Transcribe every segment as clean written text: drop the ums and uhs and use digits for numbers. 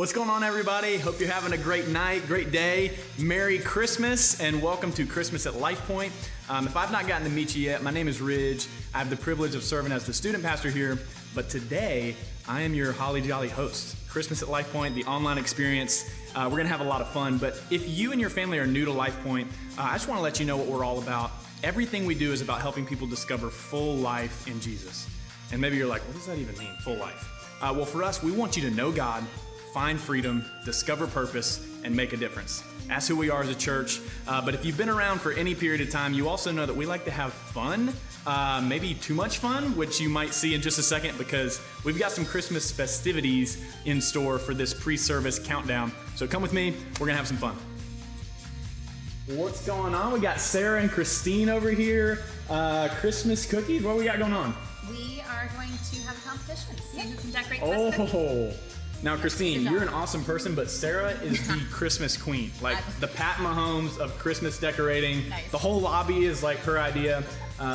What's going on, everybody? Hope you're having a great night, great day. Merry Christmas, and welcome to Christmas at Lifepointe. If I've not gotten to meet you yet, my name is Ridge. I have the privilege of serving as the student pastor here, but today I am your holly jolly host. Christmas at Lifepointe, the online experience. We're gonna have a lot of fun, but if you and your family are new to Lifepointe, I just wanna let you know what we're all about. Everything we do is about helping people discover full life in Jesus. And maybe you're like, what does that even mean, full life? Well, for us, we want you to know God, find freedom, discover purpose, and make a difference. That's who we are as a church. But if you've been around for any period of time, you also know that we like to have fun, maybe too much fun, which you might see in just a second because we've got some Christmas festivities in store for this pre-service countdown. So come with me, we're gonna have some fun. What's going on? We got Sarah and Christine over here. Christmas cookies, what we got going on? We are going to have a competition. See who can decorate the best cookie. Now, Christine, you're an awesome person, but Sarah is the Christmas queen. Like the Pat Mahomes of Christmas decorating. Nice. The whole lobby is like her idea.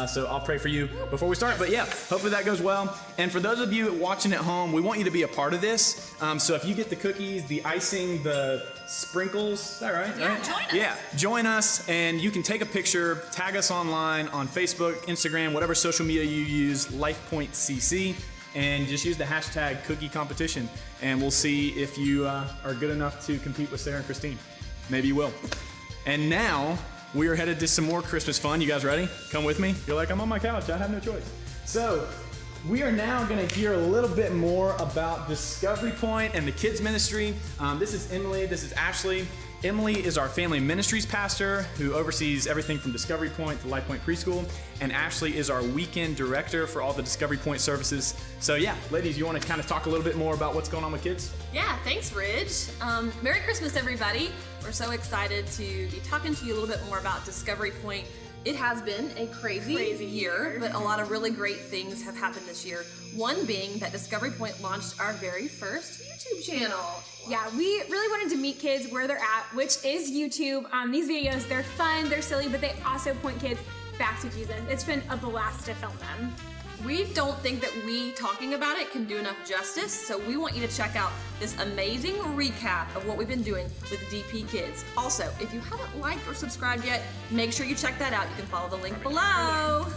So I'll pray for you before we start. But yeah, hopefully that goes well. And for those of you watching at home, we want you to be a part of this. So if you get the cookies, the icing, the sprinkles, is that right? Yeah, join us. Yeah, join us, and you can take a picture, tag us online on Facebook, Instagram, whatever social media you use, Lifepointe CC. And just use the hashtag cookie competition, and we'll see if you are good enough to compete with Sarah and Christine. Maybe you will. And now we are headed to some more Christmas fun. You guys ready? Come with me. You're like, I'm on my couch. I have no choice. So we are now going to hear a little bit more about Discovery Point and the kids ministry. This is Emily. This is Ashley. Emily is our family ministries pastor who oversees everything from Discovery Point to Lifepointe Preschool. And Ashley is our weekend director for all the Discovery Point services. So yeah, ladies, you want to kind of talk a little bit more about what's going on with kids? Yeah, thanks, Ridge. Merry Christmas, everybody. We're so excited to be talking to you a little bit more about Discovery Point. It has been a crazy year, but a lot of really great things have happened this year. One being that Discovery Point launched our very first YouTube channel. Yeah, we really wanted to meet kids where they're at, which is YouTube. These videos, they're fun, they're silly, but they also point kids back to Jesus. It's been a blast to film them. We don't think that we talking about it can do enough justice, so we want you to check out this amazing recap of what we've been doing with DP Kids. Also, if you haven't liked or subscribed yet, make sure you check that out. You can follow the link below.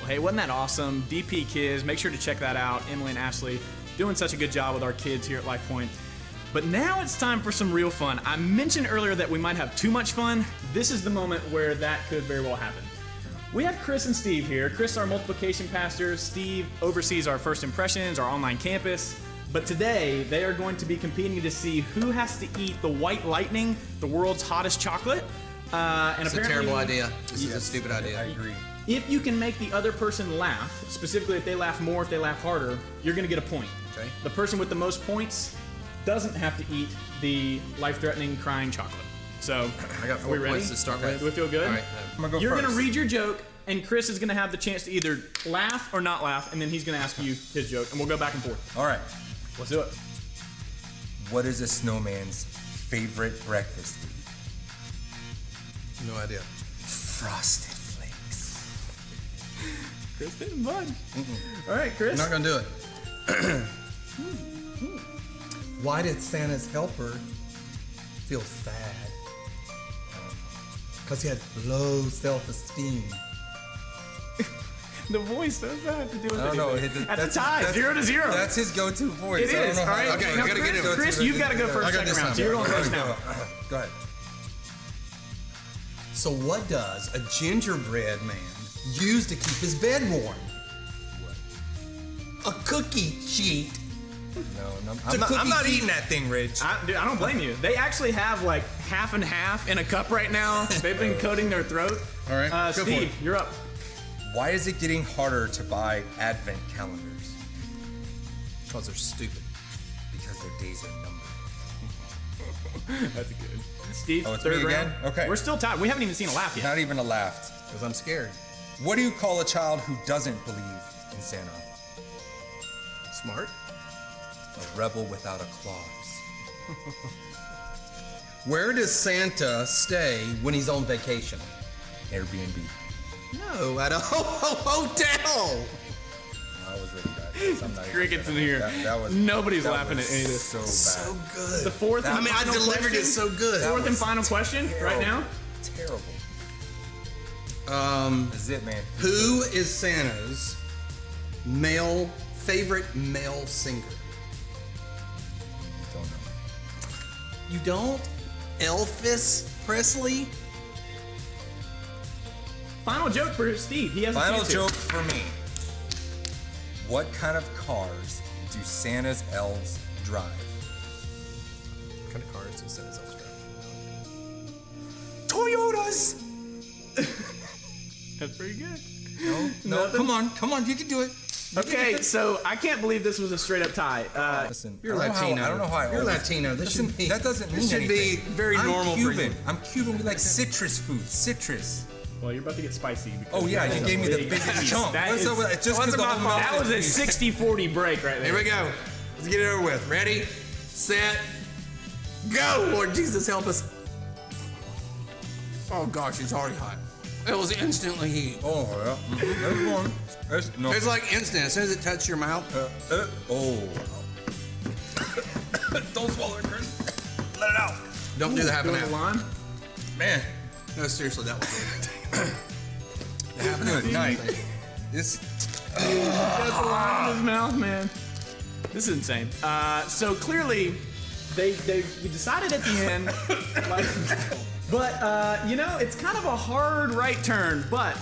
Hey, wasn't that awesome? DP Kids, make sure to check that out. Emily and Ashley doing such a good job with our kids here at Lifepointe. But now it's time for some real fun. I mentioned earlier that we might have too much fun. This is the moment where that could very well happen. We have Chris and Steve here. Chris, our multiplication pastor. Steve oversees our first impressions, our online campus. But today, they are going to be competing to see who has to eat the White Lightning, the world's hottest chocolate. It's a terrible idea. This is a stupid idea. I agree. If you can make the other person laugh, specifically if they laugh more, if they laugh harder, you're going to get a point. Okay. The person with the most points doesn't have to eat the life-threatening crying chocolate. So, I got 4 points to start with. Do we feel good? All right. I'm gonna go You're first. going to read your joke, and Chris is going to have the chance to either laugh or not laugh, and then he's going to ask you his joke, and we'll go back and forth. All right. Let's do it. What is a snowman's favorite breakfast food? No idea. Frosted Flakes. Chris didn't budge. All right, Chris. I'm not gonna do it. Why did Santa's helper feel sad? Because he had low self-esteem. The voice does that have to do with I don't know. anything? That's a tie, 0-0. That's his go-to voice. It is. All right. Okay, now, I gotta get him. Chris, you've got to go first second round. So you're going first now. Go ahead. So what does a gingerbread man use to keep his bed warm? A cookie sheet. No, I'm not eating that thing, Rich. Dude, I don't blame you. They actually have like half and half in a cup right now. They've been coating their throat. All right, go for Steve, it. you're up. Why is it getting harder to buy advent calendars? Because they're stupid. Because their days are numbered. That's good. Steve, Oh, it's third me again? round. Okay. We're still tied. We haven't even seen a laugh yet. Not even a laugh. Because I'm scared. What do you call a child who doesn't believe in Santa? Smart. A rebel without a clause. Where does Santa stay when he's on vacation? Airbnb. No, at a hotel. I was really bad. I'm not even Crickets in gonna- here. That was, Nobody's that laughing was at any of this. So bad. So good. The fourth and I mean, I final delivered question? it so good. Fourth and final question right now. Terrible. This is it, man. Who is Santa's favorite male singer? Don't know. You don't? Elvis Presley? Final joke for Steve. He has a Final chance here. joke for me. What kind of cars do Santa's elves drive? What kind of cars does Santa's elves drive? Toyotas! That's pretty good. No, Nothing? come on, you can do it. Okay, so I can't believe this was a straight up tie. Listen, You're I don't know Latino. I don't know how I You're always- Latino. This Listen, should be. that doesn't mean This should anything. be very normal I'm for Cuban. you. I'm Cuban. We like citrus food. Citrus. Well, you're about to get spicy. because Oh yeah, that you is gave a me the big biggest piece. chunk. That What's is- up with that? Just What's 'cause the my whole fault? mouth That was a is- 60-40 break right there. Here we go. Let's get it over with. Ready, set, go. Lord Jesus, help us. Oh gosh, it's already hot. It was instantly heat. Oh yeah. There's one. There's no. It's like instant. As soon as it touched your mouth. Oh. Don't swallow it, Chris. Let it out. Don't do the half Go and to the half. line. Man. No, seriously, that was good. The half and half. Good night. This. Got the line in his mouth, man. This is insane. So clearly, they decided at the end, like, but you know, it's kind of a hard right turn. But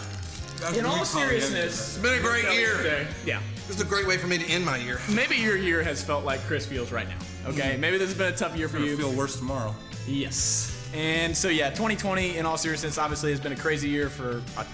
in all seriousness, It's been a great year. Yeah. This is a great way for me to end my year. Maybe your year has felt like Chris feels right now. Okay. Maybe this has been a tough year for It'll you. feel worse tomorrow. Yes. And so, yeah, 2020, in all seriousness, obviously has been a crazy year for a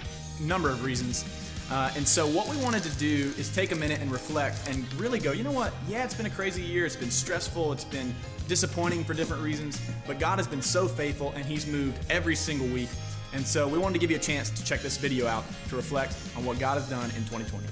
number of reasons. And so what we wanted to do is take a minute and reflect and really go, you know what? Yeah, it's been a crazy year. It's been stressful. It's been disappointing for different reasons. But God has been so faithful, and he's moved every single week. And so we wanted to give you a chance to check this video out to reflect on what God has done in 2020.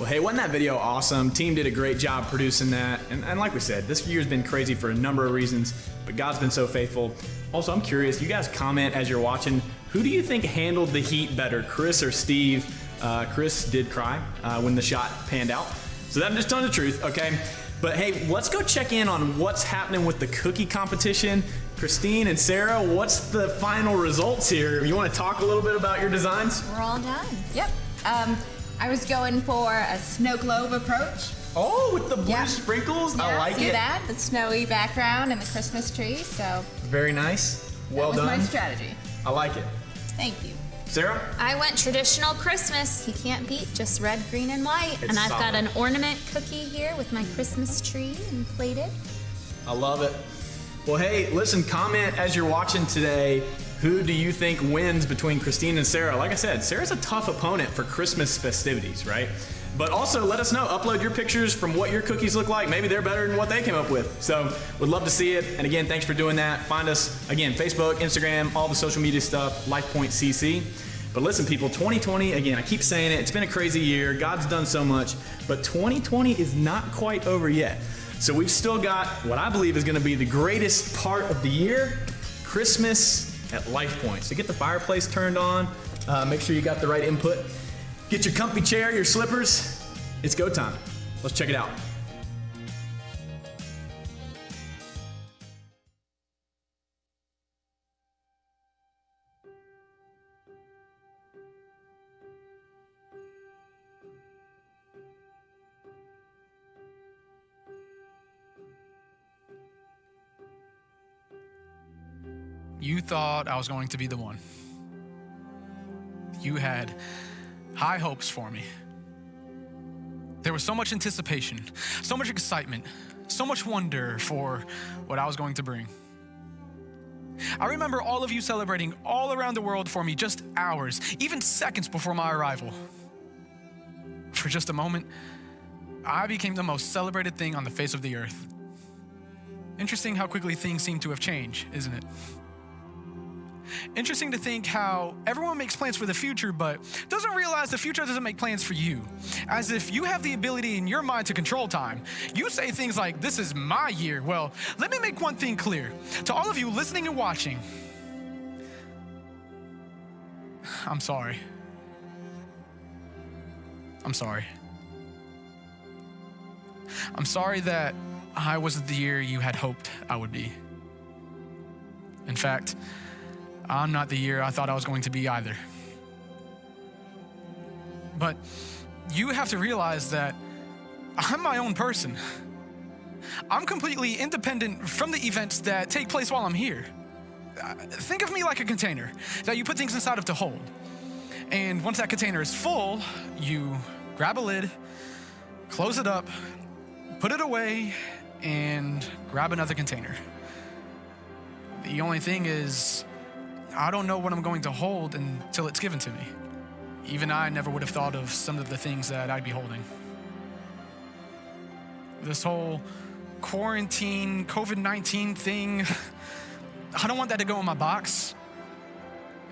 Hey, wasn't that video awesome? Team did a great job producing that. And like we said, this year's been crazy for a number of reasons, but God's been so faithful. Also, I'm curious, you guys comment as you're watching, who do you think handled the heat better, Chris or Steve? Chris did cry when the shot panned out. So I'm just telling the truth, okay? But hey, let's go check in on what's happening with the cookie competition. Christine and Sarah, what's the final results here? You want to talk a little bit about your designs? We're all done. Yep. I was going for a snow globe approach. Oh, with the blue Yeah. sprinkles? I Yeah, like see it. that? The snowy background and the Christmas tree. So Very nice. Well that was done. my strategy. I like it. Thank you. Sarah? I went traditional Christmas. You can't beat just red, green, and white. It's and I've got solid. an ornament cookie here with my Christmas tree and plated. I love it. Well, hey, listen, comment as you're watching today. Who do you think wins between Christine and Sarah? Like I said, Sarah's a tough opponent for Christmas festivities, right? But also let us know, upload your pictures from what your cookies look like. Maybe they're better than what they came up with. So would love to see it. And again, thanks for doing that. Find us, again, Facebook, Instagram, all the social media stuff, Lifepointe CC. But listen, people, 2020, again, I keep saying it, it's been a crazy year. God's done so much, but 2020 is not quite over yet. So we've still got what I believe is gonna be the greatest part of the year, Christmas at Lifepointe. So get the fireplace turned on, make sure you got the right input. Get your comfy chair, your slippers. It's go time. Let's check it out. You thought I was going to be the one. You had high hopes for me. There was so much anticipation, so much excitement, so much wonder for what I was going to bring. I remember all of you celebrating all around the world for me just hours, even seconds before my arrival. For just a moment, I became the most celebrated thing on the face of the earth. Interesting how quickly things seem to have changed, isn't it? Interesting to think how everyone makes plans for the future, but doesn't realize the future doesn't make plans for you. As if you have the ability in your mind to control time. You say things like, this is my year. Well, let me make one thing clear. To all of you listening and watching, I'm sorry. I'm sorry. I'm sorry that I wasn't the year you had hoped I would be. In fact, I'm not the year I thought I was going to be either. But you have to realize that I'm my own person. I'm completely independent from the events that take place while I'm here. Think of me like a container that you put things inside of to hold. And once that container is full, you grab a lid, close it up, put it away, and grab another container. The only thing is, I don't know what I'm going to hold until it's given to me. Even I never would have thought of some of the things that I'd be holding. This whole quarantine, COVID-19 thing, I don't want that to go in my box.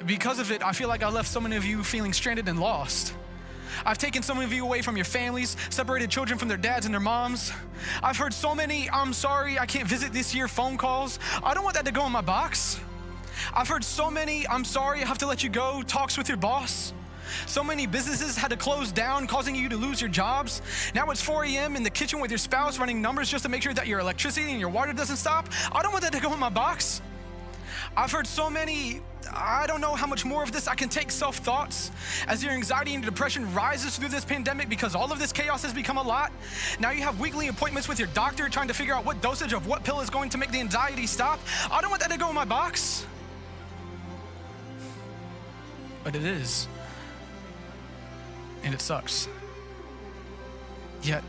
Because of it, I feel like I left so many of you feeling stranded and lost. I've taken some of you away from your families, separated children from their dads and their moms. I've heard so many, I'm sorry, I can't visit this year phone calls. I don't want that to go in my box. I've heard so many, I'm sorry, I have to let you go, talks with your boss. So many businesses had to close down, causing you to lose your jobs. Now it's 4 a.m. in the kitchen with your spouse running numbers just to make sure that your electricity and your water doesn't stop. I don't want that to go in my box. I've heard so many, I don't know how much more of this I can take, self-thoughts. As your anxiety and depression rises through this pandemic because all of this chaos has become a lot. Now you have weekly appointments with your doctor trying to figure out what dosage of what pill is going to make the anxiety stop. I don't want that to go in my box. But it is. And it sucks. Yet,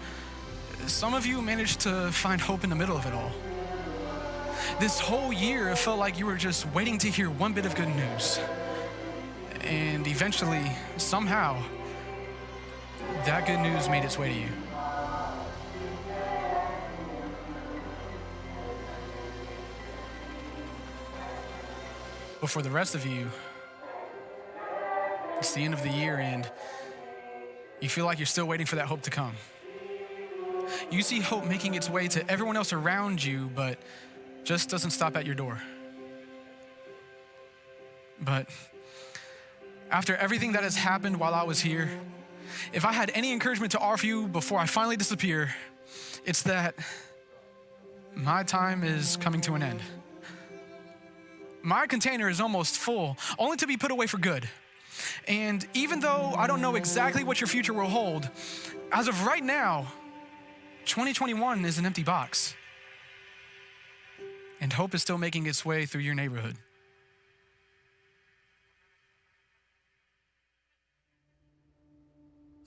some of you managed to find hope in the middle of it all. This whole year, it felt like you were just waiting to hear one bit of good news. And eventually, somehow, that good news made its way to you. But for the rest of you, it's the end of the year and you feel like you're still waiting for that hope to come. You see hope making its way to everyone else around you, but just doesn't stop at your door. But after everything that has happened while I was here, if I had any encouragement to offer you before I finally disappear, it's that my time is coming to an end. My container is almost full, only to be put away for good. And even though I don't know exactly what your future will hold, as of right now, 2021 is an empty box. And hope is still making its way through your neighborhood.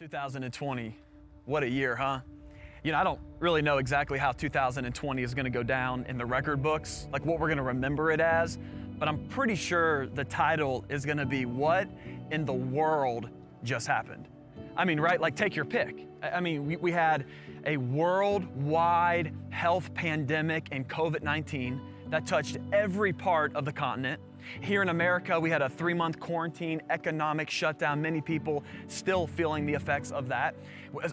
"2020, what a year, huh? I don't really know exactly how 2020 is going to go down in the record books, like what we're going to remember it as, but I'm pretty sure the title is going to be What in the World Just Happened? I mean, right? Like, take your pick. I mean, we had a worldwide health pandemic and COVID-19 that touched every part of the continent. Here in America, we had a 3-month quarantine, economic shutdown, many people still feeling the effects of that.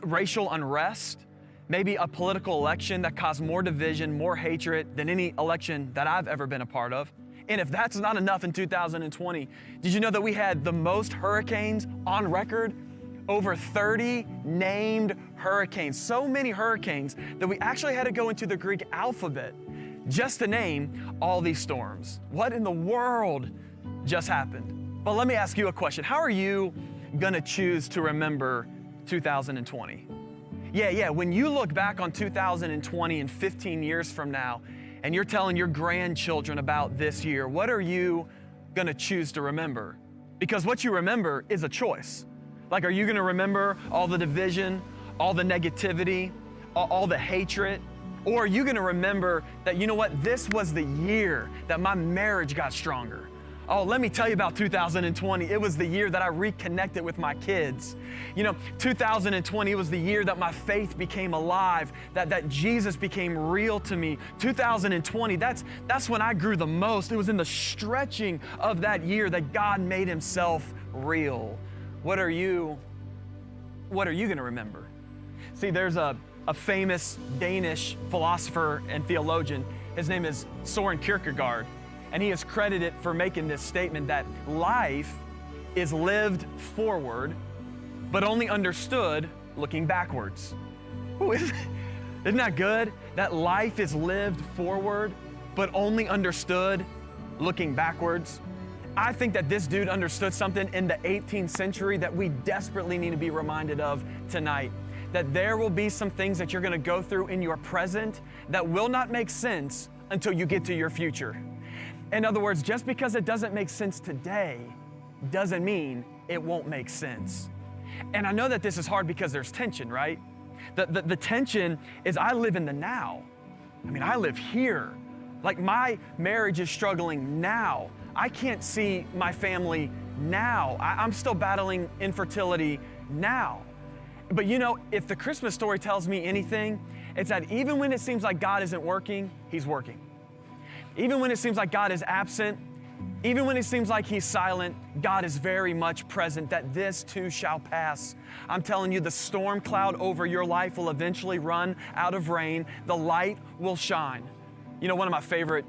Racial unrest, maybe a political election that caused more division, more hatred than any election that I've ever been a part of. And if that's not enough in 2020, did you know that we had the most hurricanes on record? Over 30 named hurricanes. So many hurricanes that we actually had to go into the Greek alphabet just to name all these storms. What in the world just happened? But let me ask you a question. How are you gonna choose to remember 2020? Yeah, when you look back on 2020 and 15 years from now, and you're telling your grandchildren about this year, what are you gonna choose to remember? Because what you remember is a choice. Like, are you gonna remember all the division, all the negativity, all the hatred? Or are you gonna remember that, you know what, this was the year that my marriage got stronger? Oh, let me tell you about 2020. It was the year that I reconnected with my kids. 2020 was the year that my faith became alive, that Jesus became real to me. 2020, that's when I grew the most. It was in the stretching of that year that God made himself real. What are you gonna remember? See, there's a famous Danish philosopher and theologian. His name is Søren Kierkegaard, and he is credited for making this statement that life is lived forward, but only understood looking backwards. Ooh, isn't that good? That life is lived forward, but only understood looking backwards. I think that this dude understood something in the 18th century that we desperately need to be reminded of tonight. That there will be some things that you're gonna go through in your present that will not make sense until you get to your future. In other words, just because it doesn't make sense today doesn't mean it won't make sense. And I know that this is hard because there's tension, right? The tension is I live in the now. I mean, I live here. Like, my marriage is struggling now. I can't see my family now. I'm still battling infertility now. But if the Christmas story tells me anything, it's that even when it seems like God isn't working, he's working. Even when it seems like God is absent, even when it seems like he's silent, God is very much present, that this too shall pass. I'm telling you, the storm cloud over your life will eventually run out of rain. The light will shine. One of my favorite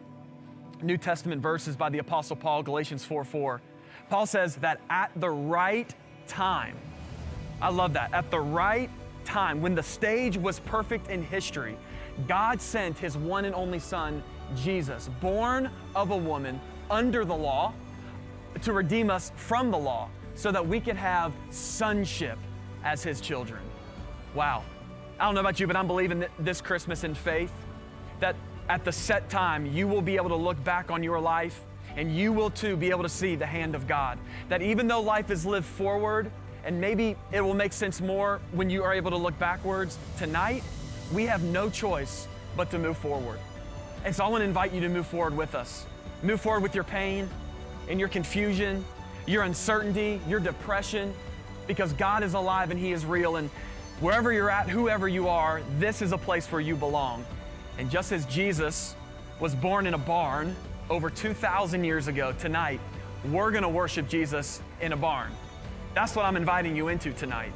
New Testament verses by the Apostle Paul, Galatians 4:4. Paul says that at the right time, I love that, at the right time, when the stage was perfect in history, God sent his one and only son, Jesus, born of a woman under the law, to redeem us from the law so that we could have sonship as his children. Wow. I don't know about you, but I'm believing this Christmas in faith that at the set time, you will be able to look back on your life and you will too be able to see the hand of God. That even though life is lived forward, and maybe it will make sense more when you are able to look backwards, tonight, we have no choice but to move forward. And so I want to invite you to move forward with us. Move forward with your pain and your confusion, your uncertainty, your depression, because God is alive and he is real. And wherever you're at, whoever you are, this is a place where you belong. And just as Jesus was born in a barn over 2,000 years ago, tonight, we're gonna worship Jesus in a barn. That's what I'm inviting you into tonight.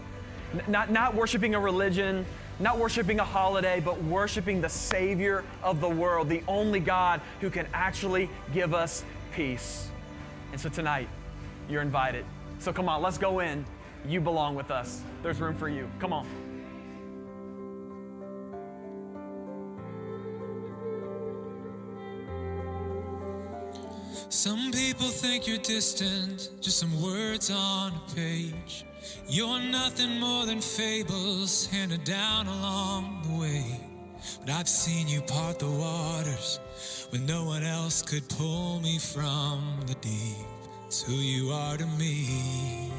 Not worshiping a religion, not worshiping a holiday, but worshiping the Savior of the world, the only God who can actually give us peace. And so tonight, you're invited. So come on, let's go in. You belong with us. There's room for you. Come on. Some people think you're distant, just some words on a page. You're nothing more than fables handed down along the way. But I've seen you part the waters when no one else could pull me from the deep. It's who you are to me.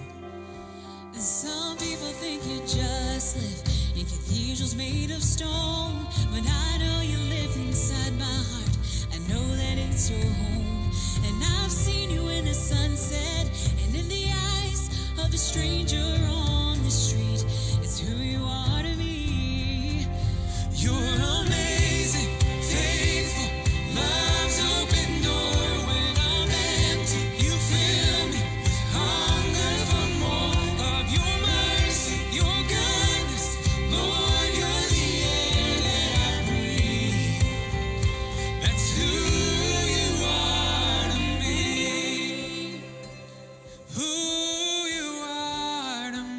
Some people think you just live cathedrals made of stone, but I know you live inside my heart. I know that it's your home, and I've seen you in the sunset and in the eyes of a stranger on the street. It's who you are to me. You're amazing, faithful, love's open door. When I'm empty, you fill me with hunger for more of your mercy, your goodness. Lord, you're the air that I breathe. That's who you are to me. Who you are to me.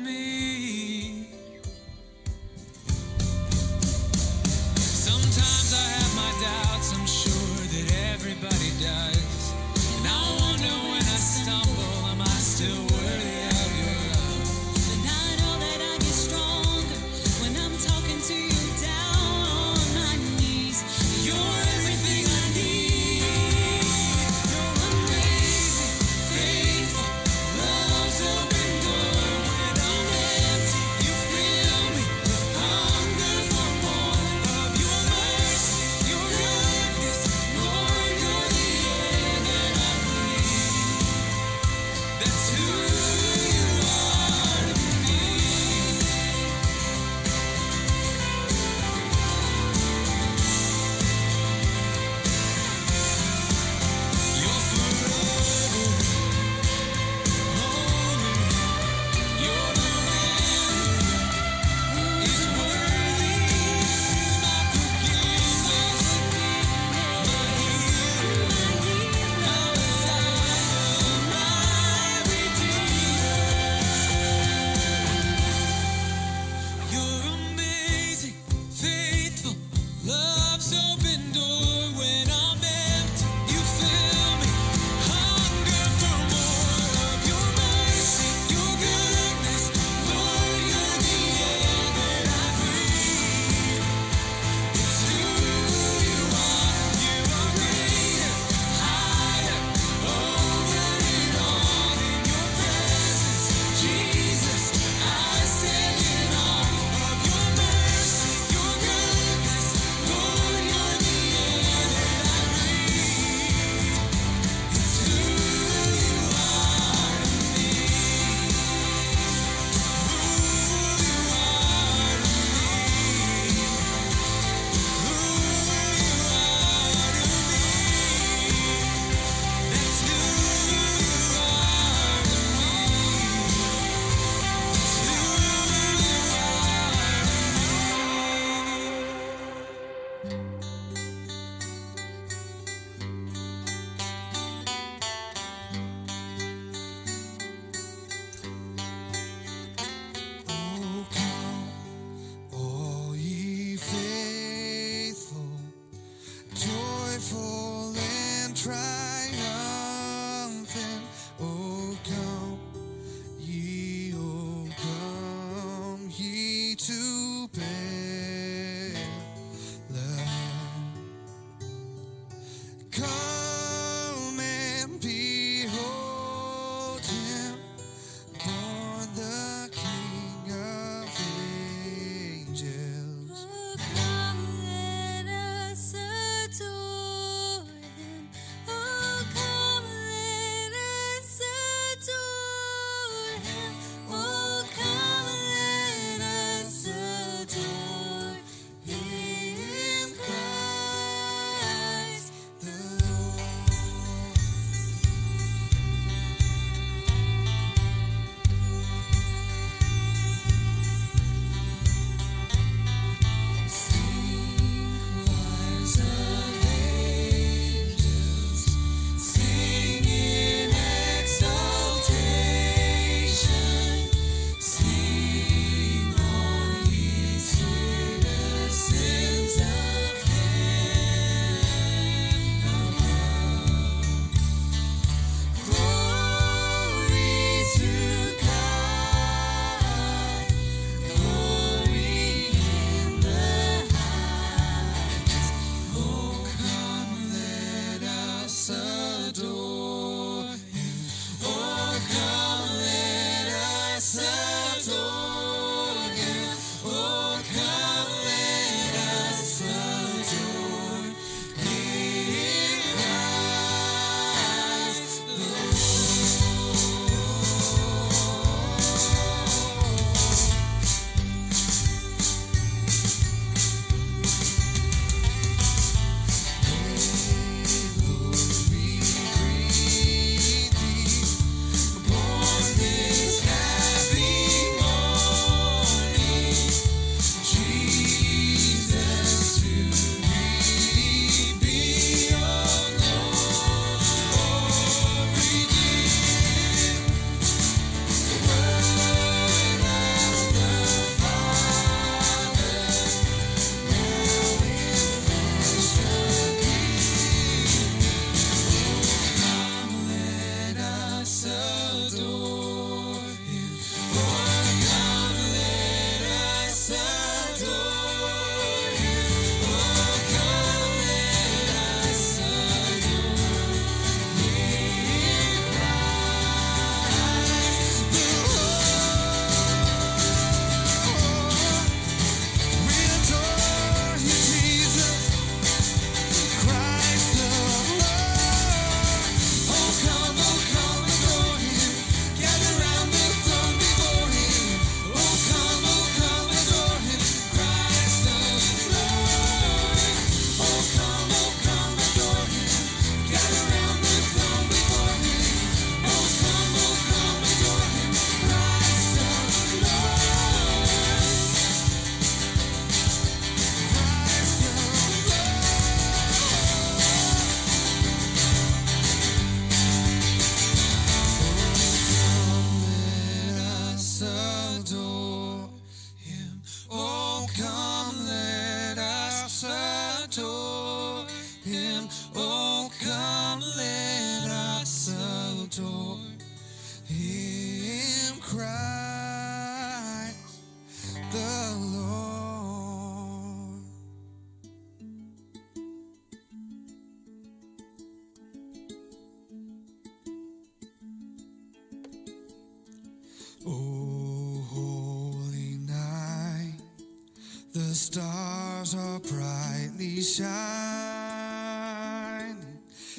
The stars are brightly shining.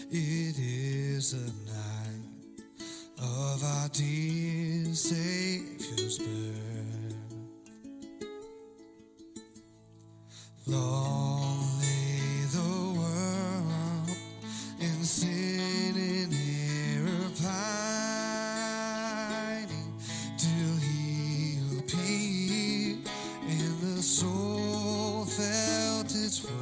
It is the night of our dear Savior's birth. Long lay the world in sin and error pining, till he appeared and the soul felt its worth.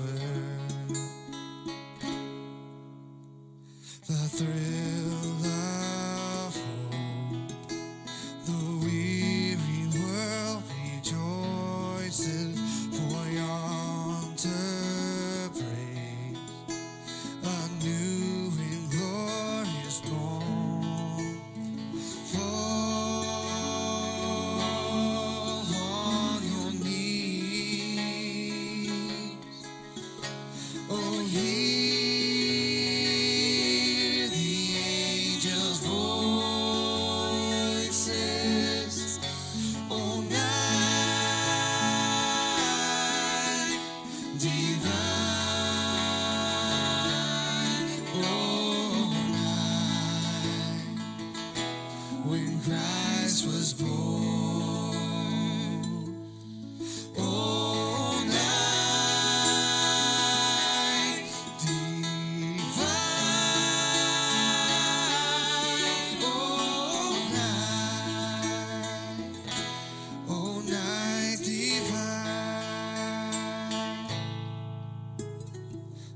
The thrill of hope, the weary world rejoices for yonder praise, a new and glorious morn. Fall on your knees, oh hear the angels' voices, oh night divine, oh night when Christ was born, oh night divine, oh night divine.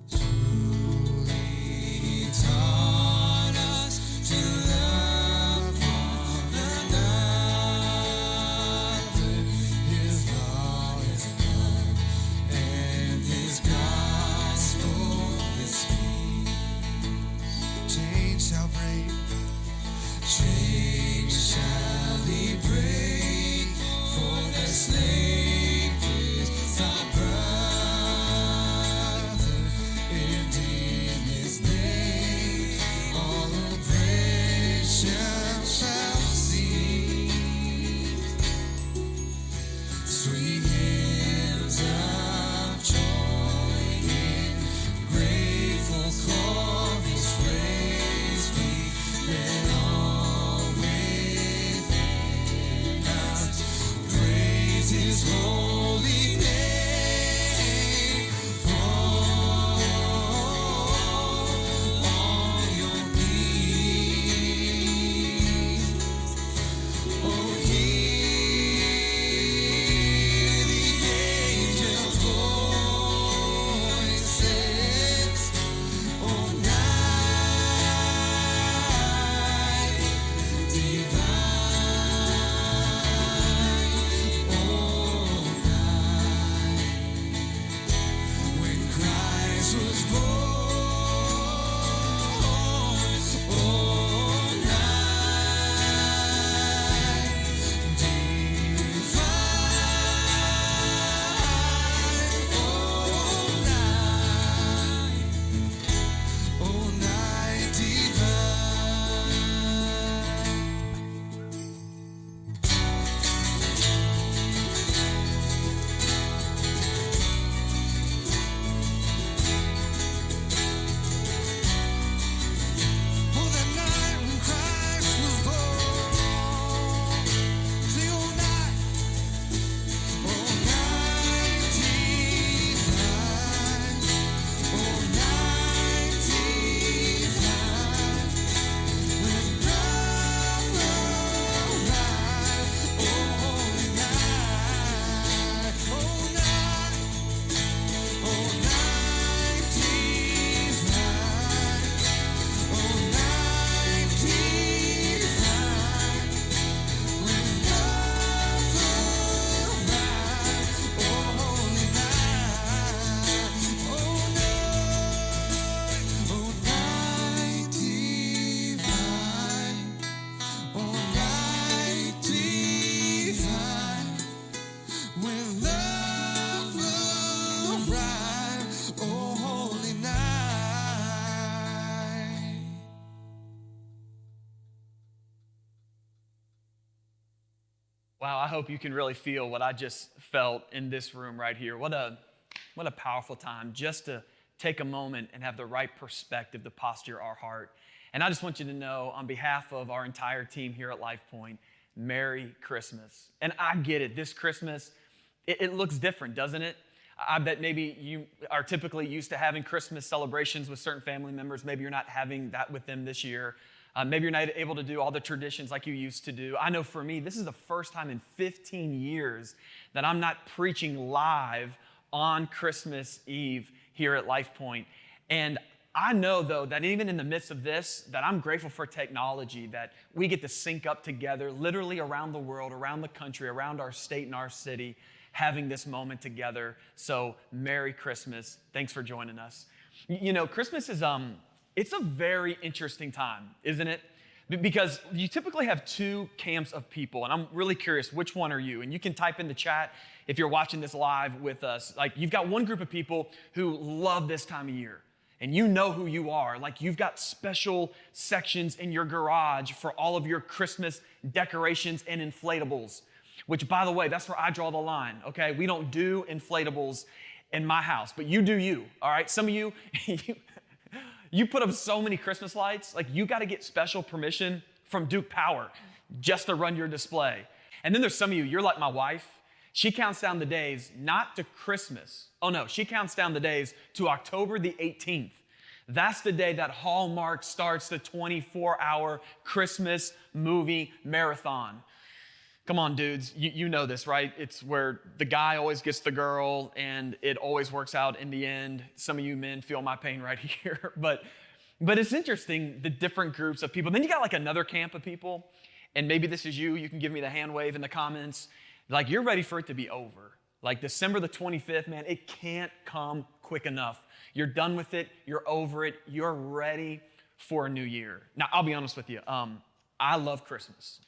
Truly taught us to love one another. His law is love, and His gospel is peace. Chains shall break, chains shall He break, for the slave is our brother, and in His name all oppression shall cease. Sweet hymns of joy in grateful chorus raise we, let all within us praise His holy name. Fall on your knees, oh hear the angels' voices, oh night divine, oh hope you can really feel what I just felt in this room right here. What a powerful time just to take a moment and have the right perspective to posture our heart. And I just want you to know, on behalf of our entire team here at Lifepointe, Merry Christmas. And I get it, this Christmas, it looks different, doesn't it? I bet maybe you are typically used to having Christmas celebrations with certain family members. Maybe you're not having that with them this year. Maybe you're not able to do all the traditions like you used to do. I know for me, this is the first time in 15 years that I'm not preaching live on Christmas Eve here at Lifepointe. And I know, though, that even in the midst of this, that I'm grateful for technology, that we get to sync up together literally around the world, around the country, around our state and our city, having this moment together. So Merry Christmas. Thanks for joining us. You know, Christmas is it's a very interesting time, isn't it? Because you typically have two camps of people, and I'm really curious, which one are you? And you can type in the chat if you're watching this live with us. Like, you've got one group of people who love this time of year, and you know who you are. Like, you've got special sections in your garage for all of your Christmas decorations and inflatables, which, by the way, that's where I draw the line, okay? We don't do inflatables in my house, but you do you, all right? Some of you, you put up so many Christmas lights, like you got to get special permission from Duke Power just to run your display. And then there's some of you, you're like my wife. She counts down the days, not to Christmas. Oh no, she counts down the days to October the 18th. That's the day that Hallmark starts the 24-hour Christmas movie marathon. Come on, dudes, you know this, right? It's where the guy always gets the girl and it always works out in the end. Some of you men feel my pain right here, but it's interesting, the different groups of people. Then you got like another camp of people, and maybe this is you. You can give me the hand wave in the comments. Like, you're ready for it to be over. Like December the 25th, man, it can't come quick enough. You're done with it. You're over it. You're ready for a new year. Now, I'll be honest with you. I love Christmas.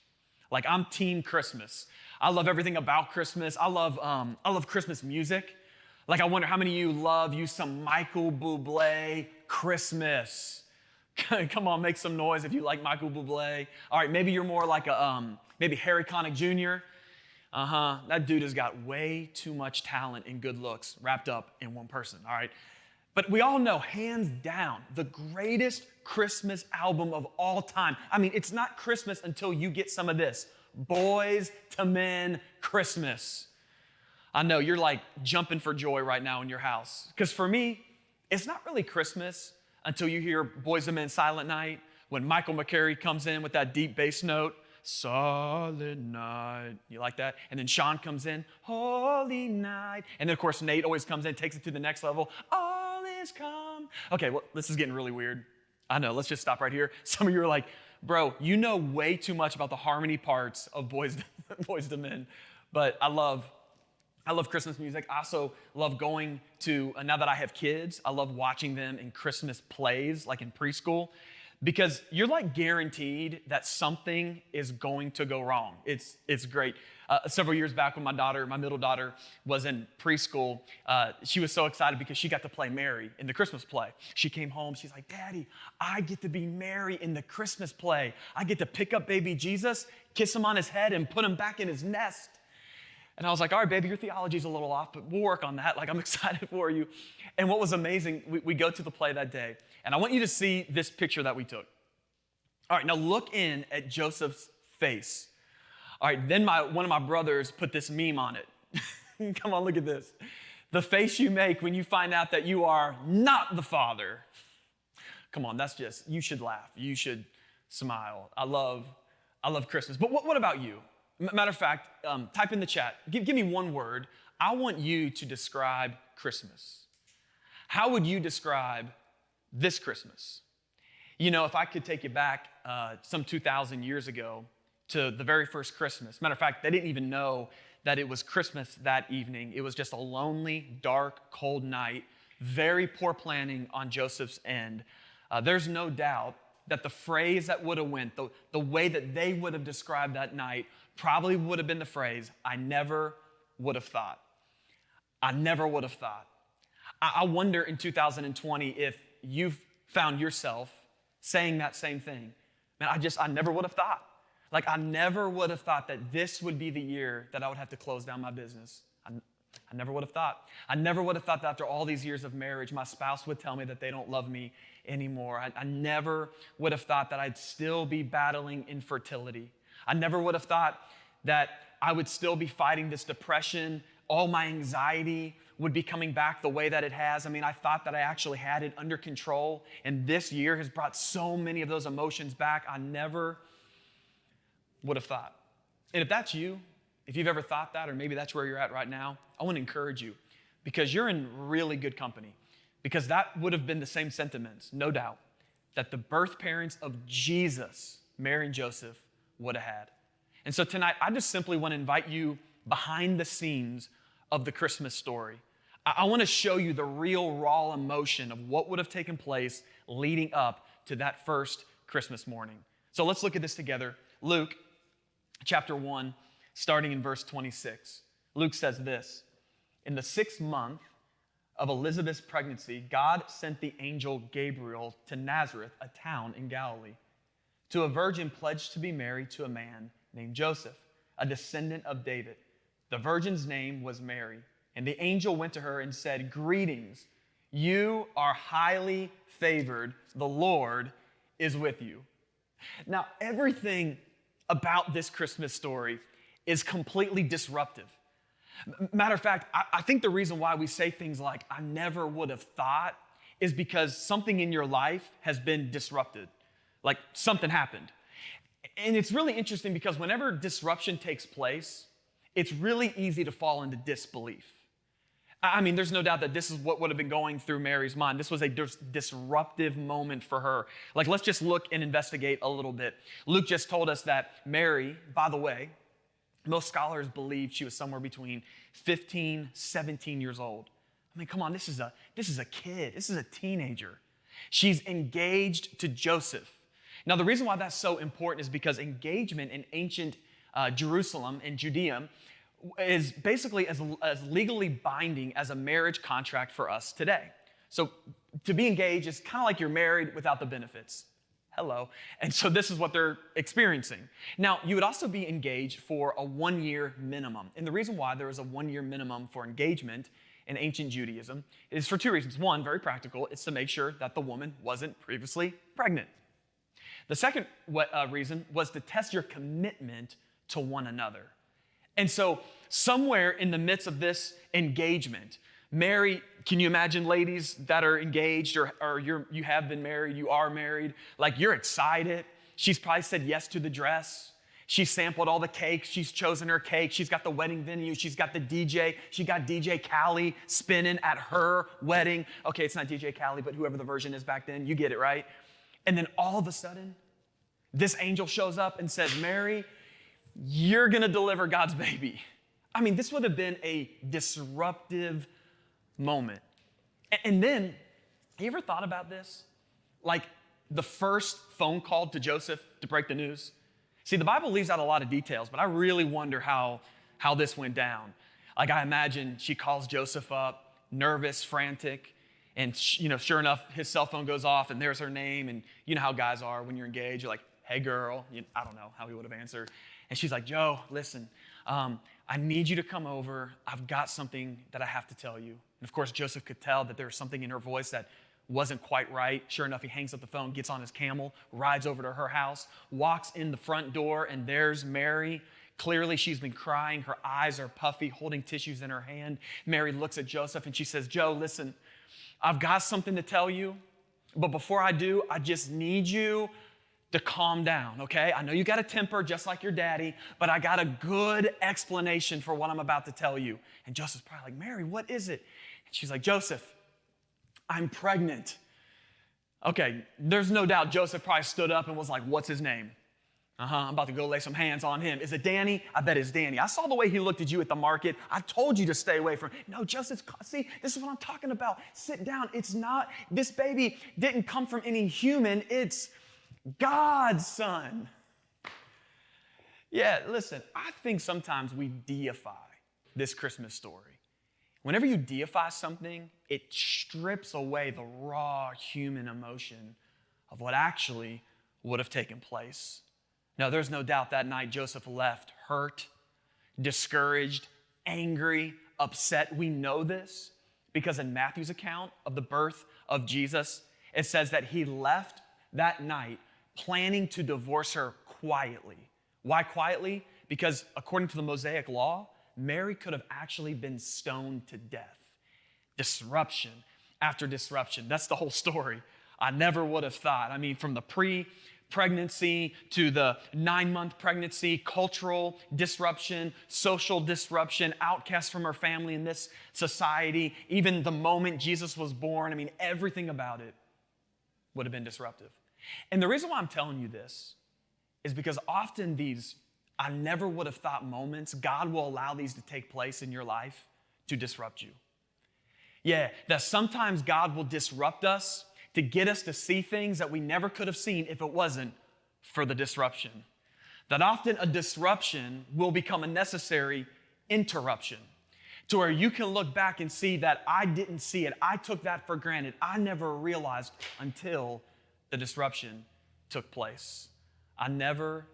Like, I'm team Christmas. I love everything about Christmas. I love Christmas music. Like, I wonder how many of you love some Michael Bublé Christmas. Come on, make some noise if you like Michael Bublé. All right, maybe you're more like maybe Harry Connick Jr. That dude has got way too much talent and good looks wrapped up in one person, all right? But we all know, hands down, the greatest Christmas album of all time. I mean, it's not Christmas until you get some of this. Boys to Men Christmas. I know you're like jumping for joy right now in your house. Because for me, it's not really Christmas until you hear Boys to Men Silent Night, when Michael McCary comes in with that deep bass note. Silent night. You like that? And then Sean comes in, Holy Night. And then, of course, Nate always comes in, takes it to the next level. All is come. Okay, well, this is getting really weird. I know, let's just stop right here. Some of you are like, bro, you know way too much about the harmony parts of Boys to Men. But I love Christmas music. I also love going to, now that I have kids, I love watching them in Christmas plays, like in preschool. Because you're like guaranteed that something is going to go wrong. It's great. Several years back when my middle daughter, was in preschool, she was so excited because she got to play Mary in the Christmas play. She came home, she's like, Daddy, I get to be Mary in the Christmas play. I get to pick up baby Jesus, kiss him on his head, and put him back in his nest. And I was like, all right, baby, your theology's a little off, but we'll work on that. Like, I'm excited for you. And what was amazing, we go to the play that day, and I want you to see this picture that we took. All right, now look in at Joseph's face. All right, then one of my brothers put this meme on it. Come on, look at this. The face you make when you find out that you are not the father. Come on, you should laugh. You should smile. I love Christmas. But what about you? Matter of fact, type in the chat. Give me one word. I want you to describe Christmas. How would you describe this Christmas? You know, if I could take you back some 2,000 years ago to the very first Christmas. Matter of fact, they didn't even know that it was Christmas that evening. It was just a lonely, dark, cold night. Very poor planning on Joseph's end. There's no doubt that the phrase that would have went, the way that they would have described that night, probably would have been the phrase, I never would have thought. I never would have thought. I wonder in 2020 if you've found yourself saying that same thing. Man, I never would have thought. Like, I never would have thought that this would be the year that I would have to close down my business. I never would have thought. I never would have thought that after all these years of marriage, my spouse would tell me that they don't love me anymore. I never would have thought that I'd still be battling infertility. I never would have thought that I would still be fighting this depression. All my anxiety would be coming back the way that it has. I mean, I thought that I actually had it under control, and this year has brought so many of those emotions back. I never would have thought. And if that's you, if you've ever thought that, or maybe that's where you're at right now, I want to encourage you, because you're in really good company, because that would have been the same sentiments, no doubt, that the birth parents of Jesus, Mary and Joseph, would have had. And so tonight, I just simply want to invite you behind the scenes of the Christmas story. I want to show you the real raw emotion of what would have taken place leading up to that first Christmas morning. So let's look at this together. Luke chapter 1, starting in verse 26. Luke says this: in the 6th month of Elizabeth's pregnancy, God sent the angel Gabriel to Nazareth, a town in Galilee, to a virgin pledged to be married to a man named Joseph, a descendant of David. The virgin's name was Mary. And the angel went to her and said, "Greetings, you are highly favored. The Lord is with you." Now, everything about this Christmas story is completely disruptive. Matter of fact, I think the reason why we say things like, "I never would have thought," is because something in your life has been disrupted. Like something happened. And it's really interesting because whenever disruption takes place, it's really easy to fall into disbelief. I mean, there's no doubt that this is what would have been going through Mary's mind. This was a disruptive moment for her. Like, let's just look and investigate a little bit. Luke just told us that Mary, by the way, most scholars believe she was somewhere between 15, 17 years old. I mean, come on, this is a kid. This is a teenager. She's engaged to Joseph. Now, the reason why that's so important is because engagement in ancient Jerusalem and Judea is basically as legally binding as a marriage contract for us today. So to be engaged is kind of like you're married without the benefits. Hello. And so this is what they're experiencing. Now, you would also be engaged for a 1-year minimum. And the reason why there was a 1-year minimum for engagement in ancient Judaism is for 2 reasons. One, very practical, it's to make sure that the woman wasn't previously pregnant. The second reason was to test your commitment to one another. And so somewhere in the midst of this engagement, Mary, can you imagine ladies that are engaged or you have been married, you are married, like you're excited. She's probably said yes to the dress. She sampled all the cakes. She's chosen her cake. She's got the wedding venue. She's got the DJ. She got DJ Khaled spinning at her wedding. Okay, it's not DJ Khaled, but whoever the version is back then, you get it, right? And then all of a sudden, this angel shows up and says, "Mary, you're going to deliver God's baby." I mean, this would have been a disruptive moment. And then, you ever thought about this? Like the first phone call to Joseph to break the news? See, the Bible leaves out a lot of details, but I really wonder how this went down. Like, I imagine she calls Joseph up, nervous, frantic, and sure enough, his cell phone goes off and there's her name. And you know how guys are when you're engaged. You're like, "Hey, girl." I don't know how he would have answered. And she's like, "Joe, listen, I need you to come over. I've got something that I have to tell you." And of course, Joseph could tell that there was something in her voice that wasn't quite right. Sure enough, he hangs up the phone, gets on his camel, rides over to her house, walks in the front door, and there's Mary. Clearly, she's been crying. Her eyes are puffy, holding tissues in her hand. Mary looks at Joseph and she says, "Joe, listen, I've got something to tell you, but before I do, I just need you to calm down, okay? I know you got a temper just like your daddy, but I got a good explanation for what I'm about to tell you." And Joseph's probably like, "Mary, what is it?" And she's like, "Joseph, I'm pregnant." Okay, there's no doubt Joseph probably stood up and was like, "What's his name?" I'm about to go lay some hands on him. "Is it Danny?" "I bet it's Danny. I saw the way he looked at you at the market. I told you to stay away from him." "No, Joseph, see, this is what I'm talking about. Sit down. It's not, this baby didn't come from any human. It's God's son." Yeah, listen, I think sometimes we deify this Christmas story. Whenever you deify something, it strips away the raw human emotion of what actually would have taken place. No, there's no doubt that night Joseph left hurt, discouraged, angry, upset. We know this because in Matthew's account of the birth of Jesus, it says that he left that night planning to divorce her quietly. Why quietly? Because according to the Mosaic law, Mary could have actually been stoned to death. Disruption after disruption. That's the whole story. I never would have thought. I mean, from the pre-pregnancy to the 9-month pregnancy, cultural disruption, social disruption, outcast from her family in this society, even the moment Jesus was born, I mean, everything about it would have been disruptive. And the reason why I'm telling you this is because often these I never would have thought moments, God will allow these to take place in your life to disrupt you. Yeah, that sometimes God will disrupt us to get us to see things that we never could have seen if it wasn't for the disruption. That often a disruption will become a necessary interruption to where you can look back and see that I didn't see it. I took that for granted. I never realized until the disruption took place. I never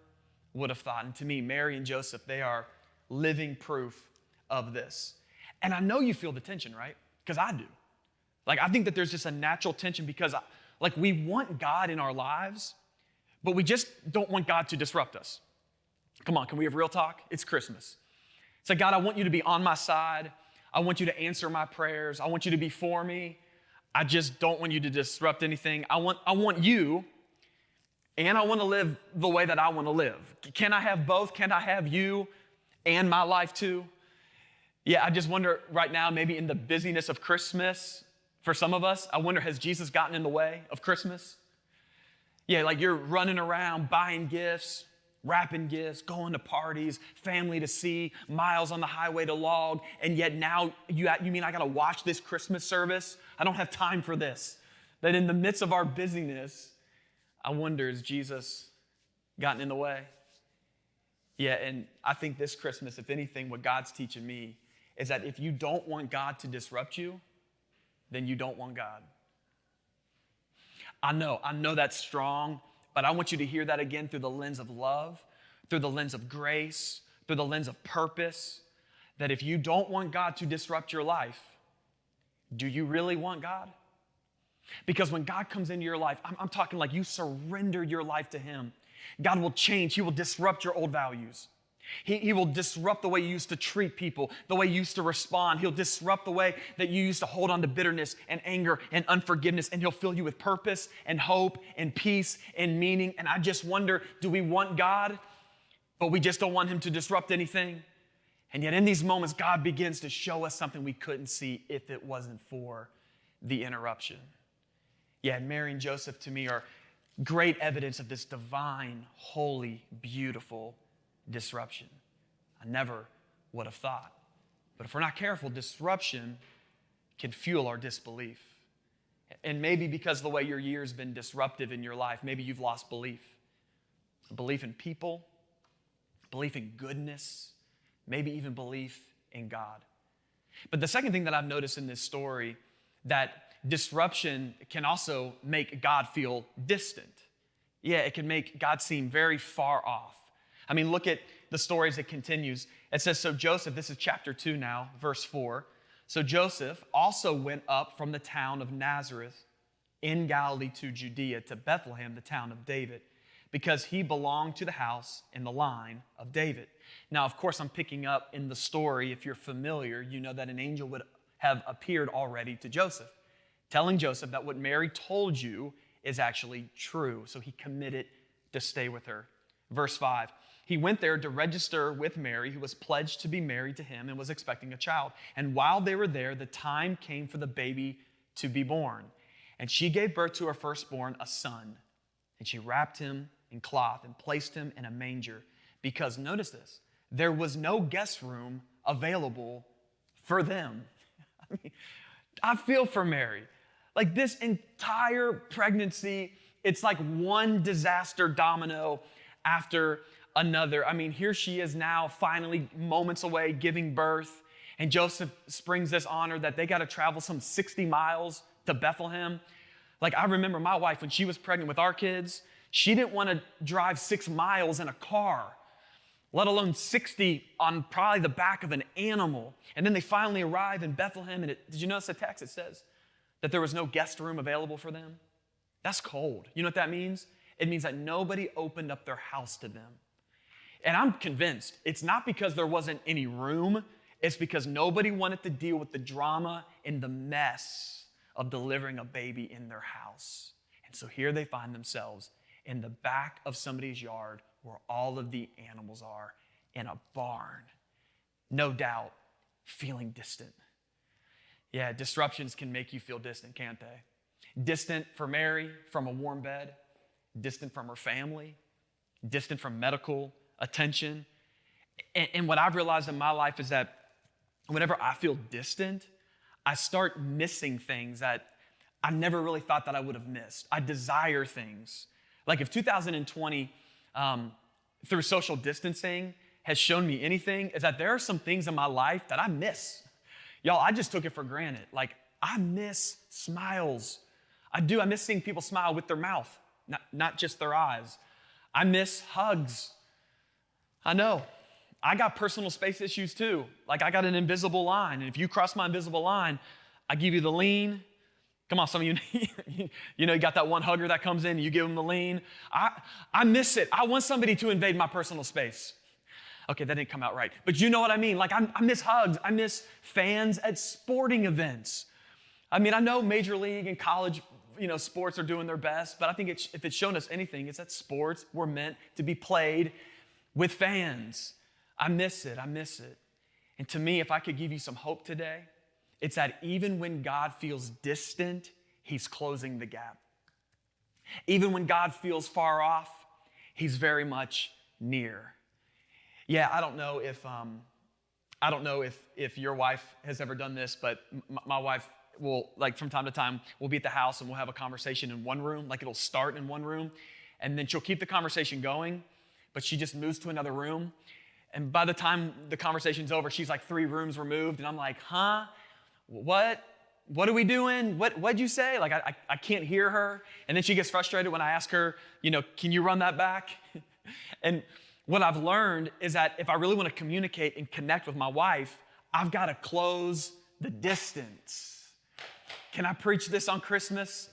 would have thought. And to me, Mary and Joseph, they are living proof of this. And I know you feel the tension, right? Because I do. Like, I think that there's just a natural tension because, we want God in our lives, but we just don't want God to disrupt us. Come on, can we have real talk? It's Christmas. It's like, God, I want you to be on my side. I want you to answer my prayers. I want you to be for me. I just don't want you to disrupt anything. I want you, and I want to live the way that I want to live. Can I have both? Can I have you and my life too? Yeah, I just wonder right now, maybe in the busyness of Christmas, for some of us, I wonder, has Jesus gotten in the way of Christmas? Yeah, like you're running around buying gifts, wrapping gifts, going to parties, family to see, miles on the highway to log, and yet now you mean I got to watch this Christmas service? I don't have time for this. That in the midst of our busyness, I wonder, has Jesus gotten in the way? Yeah, and I think this Christmas, if anything, what God's teaching me is that if you don't want God to disrupt you, then you don't want God. I know that's strong, but I want you to hear that again through the lens of love, through the lens of grace, through the lens of purpose, that if you don't want God to disrupt your life, do you really want God? Because when God comes into your life, I'm talking like you surrender your life to Him. God will change. He will disrupt your old values. He will disrupt the way you used to treat people, the way you used to respond. He'll disrupt the way that you used to hold on to bitterness and anger and unforgiveness, and He'll fill you with purpose and hope and peace and meaning. And I just wonder, do we want God, but we just don't want Him to disrupt anything? And yet in these moments, God begins to show us something we couldn't see if it wasn't for the interruption. Yeah, Mary and Joseph to me are great evidence of this divine, holy, beautiful disruption. I never would have thought. But if we're not careful, disruption can fuel our disbelief. And maybe because of the way your year's been disruptive in your life, maybe you've lost belief. Belief in people, belief in goodness, maybe even belief in God. But the second thing that I've noticed in this story, that disruption can also make God feel distant. Yeah, it can make God seem very far off. I mean, look at the story as it continues. It says, so Joseph, this is chapter 2 now, verse 4. So Joseph also went up from the town of Nazareth in Galilee to Judea, to Bethlehem, the town of David, because he belonged to the house in the line of David. Now, of course, I'm picking up in the story. If you're familiar, you know that an angel would have appeared already to Joseph, telling Joseph that what Mary told you is actually true. So he committed to stay with her. Verse 5. He went there to register with Mary, who was pledged to be married to him and was expecting a child. And while they were there, the time came for the baby to be born. And she gave birth to her firstborn, a son. And she wrapped him in cloth and placed him in a manger. Because, notice this, there was no guest room available for them. I feel for Mary. Like this entire pregnancy, it's like one disaster domino after another. I mean, here she is now, finally moments away, giving birth. And Joseph springs this honor that they got to travel some 60 miles to Bethlehem. Like, I remember my wife, when she was pregnant with our kids, She didn't want to drive 6 miles in a car, let alone 60 on probably the back of an animal. And then they finally arrive in Bethlehem, and did you notice the text? It says that there was no guest room available for them. That's cold. You know what that means? It means that nobody opened up their house to them. And I'm convinced it's not because there wasn't any room, it's because nobody wanted to deal with the drama and the mess of delivering a baby in their house. And so here they find themselves in the back of somebody's yard where all of the animals are, in a barn. No doubt, feeling distant. Yeah, disruptions can make you feel distant, can't they? Distant for Mary from a warm bed, distant from her family, distant from medical attention. And what I've realized in my life is that whenever I feel distant, I start missing things that I never really thought that I would have missed. I desire things. Like if 2020, through social distancing, has shown me anything, is that there are some things in my life that I miss. Y'all, I just took it for granted. Like, I miss smiles. I do. I miss seeing people smile with their mouth, not just their eyes. I miss hugs. I know. I got personal space issues too. Like, I got an invisible line, and if you cross my invisible line, I give you the lean. Come on, some of you, you got that one hugger that comes in, and you give them the lean. I miss it. I want somebody to invade my personal space. Okay, that didn't come out right. But you know what I mean. Like, I miss hugs. I miss fans at sporting events. I mean, I know Major League and college, sports are doing their best, but I think if it's shown us anything, it's that sports were meant to be played with fans. I miss it. I miss it. And to me, if I could give you some hope today, it's that even when God feels distant, he's closing the gap. Even when God feels far off, he's very much near. Yeah, I don't know if your wife has ever done this, but my wife will, like, from time to time, we'll be at the house and we'll have a conversation in one room, like it'll start in one room, and then she'll keep the conversation going, but she just moves to another room. And by the time the conversation's over, she's like 3 rooms removed, and I'm like, huh? What are we doing? What'd you say? Like, I can't hear her. And then she gets frustrated when I ask her, can you run that back? And what I've learned is that if I really want to communicate and connect with my wife, I've got to close the distance. Can I preach this on Christmas?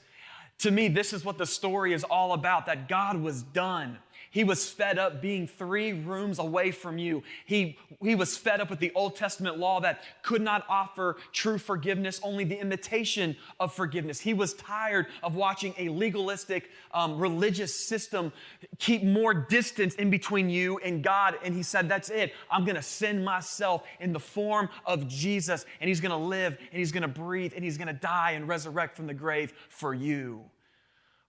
To me, this is what the story is all about, that God was done. He was fed up being 3 rooms away from you. He was fed up with the Old Testament law that could not offer true forgiveness, only the imitation of forgiveness. He was tired of watching a legalistic religious system keep more distance in between you and God. And he said, that's it. I'm going to send myself in the form of Jesus, and he's going to live, and he's going to breathe, and he's going to die and resurrect from the grave for you.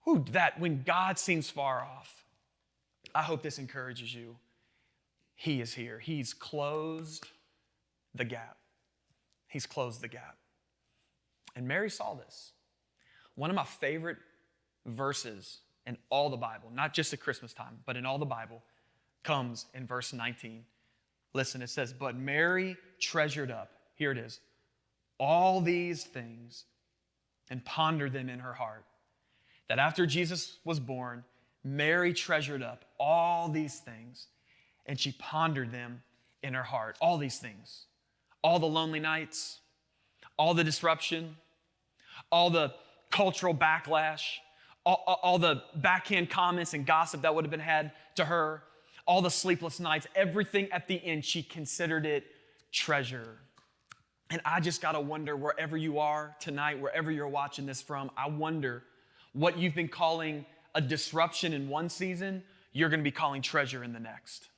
Ooh, that when God seems far off, I hope this encourages you. He is here. He's closed the gap. He's closed the gap. And Mary saw this. One of my favorite verses in all the Bible, not just at Christmas time, but in all the Bible, comes in verse 19. Listen, it says, but Mary treasured up, here it is, all these things and pondered them in her heart. That after Jesus was born, Mary treasured up all these things, and she pondered them in her heart. All these things. All the lonely nights, all the disruption, all the cultural backlash, all the backhand comments and gossip that would have been had to her, all the sleepless nights, everything at the end, she considered it treasure. And I just got to wonder, wherever you are tonight, wherever you're watching this from, I wonder what you've been calling a disruption in one season, you're going to be calling treasure in the next.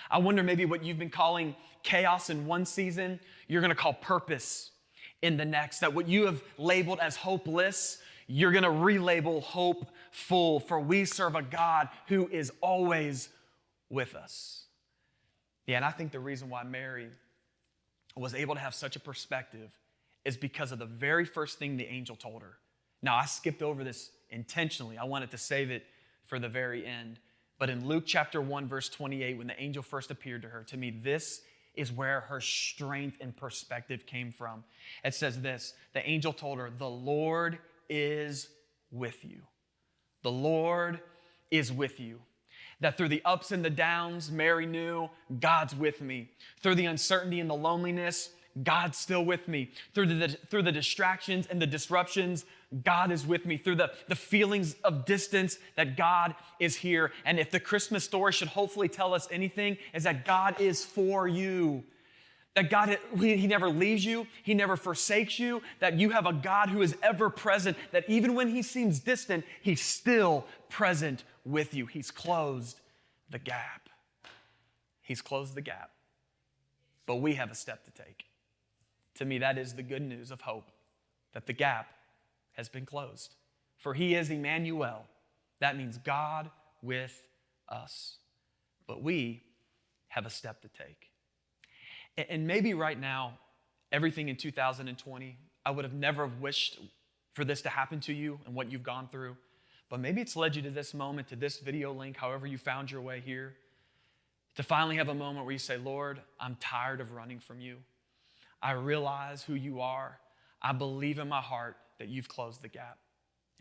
I wonder maybe what you've been calling chaos in one season, you're going to call purpose in the next. That what you have labeled as hopeless, you're going to relabel hopeful, for we serve a God who is always with us. Yeah, and I think the reason why Mary was able to have such a perspective is because of the very first thing the angel told her. Now, I skipped over this intentionally. I wanted to save it for the very end. But in Luke chapter 1, verse 28, when the angel first appeared to her, to me, this is where her strength and perspective came from. It says this, the angel told her, the Lord is with you. The Lord is with you. That through the ups and the downs, Mary knew God's with me. Through the uncertainty and the loneliness, God's still with me. Through the distractions and the disruptions, God is with me. Through the feelings of distance, that God is here. And if the Christmas story should hopefully tell us anything, is that God is for you. That God, He never leaves you. He never forsakes you. That you have a God who is ever present. That even when He seems distant, He's still present with you. He's closed the gap. He's closed the gap. But we have a step to take. To me, that is the good news of hope, that the gap has been closed. For He is Emmanuel. That means God with us. But we have a step to take. And maybe right now, everything in 2020, I would have never wished for this to happen to you and what you've gone through. But maybe it's led you to this moment, to this video link, however you found your way here, to finally have a moment where you say, Lord, I'm tired of running from you. I realize who you are. I believe in my heart that you've closed the gap.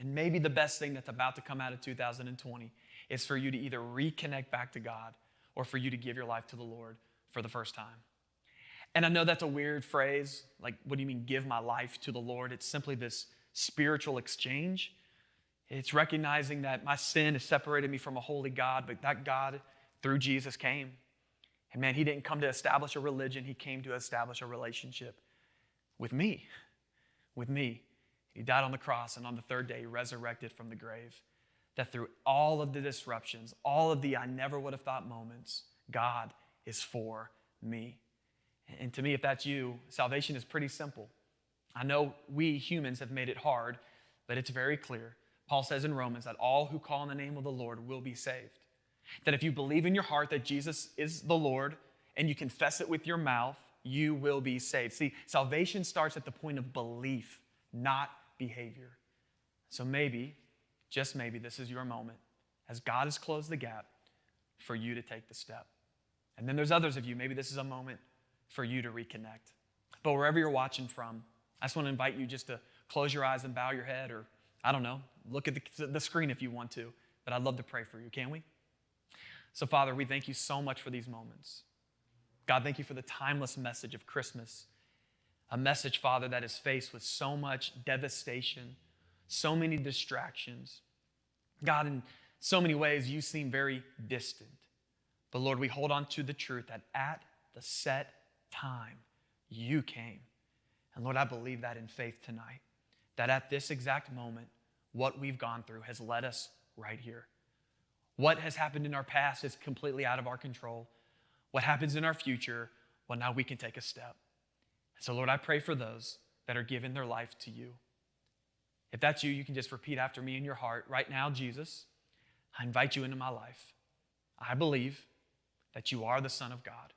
And maybe the best thing that's about to come out of 2020 is for you to either reconnect back to God or for you to give your life to the Lord for the first time. And I know that's a weird phrase, like, what do you mean, give my life to the Lord? It's simply this spiritual exchange. It's recognizing that my sin has separated me from a holy God, but that God, through Jesus, came. And man, He didn't come to establish a religion. He came to establish a relationship with me. With me. He died on the cross, and on the third day, He resurrected from the grave. That through all of the disruptions, all of the I never would have thought moments, God is for me. And to me, if that's you, salvation is pretty simple. I know we humans have made it hard, but it's very clear. Paul says in Romans that all who call on the name of the Lord will be saved. That if you believe in your heart that Jesus is the Lord and you confess it with your mouth, you will be saved. See, salvation starts at the point of belief, not behavior. So maybe, just maybe, this is your moment as God has closed the gap for you to take the step. And then there's others of you, maybe this is a moment for you to reconnect. But wherever you're watching from, I just want to invite you just to close your eyes and bow your head, or I don't know, look at the screen if you want to. But I'd love to pray for you, can we? So, Father, we thank you so much for these moments. God, thank you for the timeless message of Christmas. A message, Father, that is faced with so much devastation, so many distractions. God, in so many ways, you seem very distant. But Lord, we hold on to the truth that at the set time, you came. And Lord, I believe that in faith tonight, that at this exact moment, what we've gone through has led us right here. What has happened in our past is completely out of our control. What happens in our future, well, now we can take a step. And so, Lord, I pray for those that are giving their life to you. If that's you, you can just repeat after me in your heart. Right now, Jesus, I invite you into my life. I believe that you are the Son of God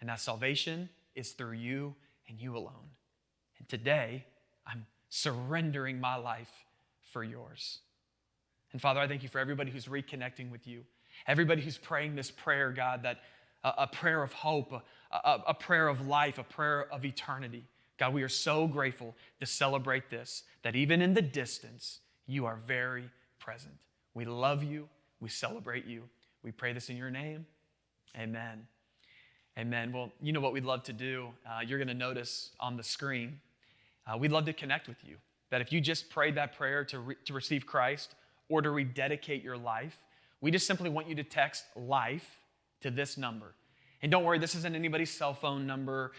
and that salvation is through you and you alone. And today, I'm surrendering my life for yours. And Father, I thank you for everybody who's reconnecting with you, everybody who's praying this prayer, God, that a prayer of hope, a prayer of life, a prayer of eternity. God, we are so grateful to celebrate this, that even in the distance, you are very present. We love you. We celebrate you. We pray this in your name. Amen. Amen. Well, you know what we'd love to do? You're going to notice on the screen, we'd love to connect with you. That if you just prayed that prayer to receive Christ or to rededicate your life, we just simply want you to text LIFE to this number. And don't worry, this isn't anybody's cell phone number.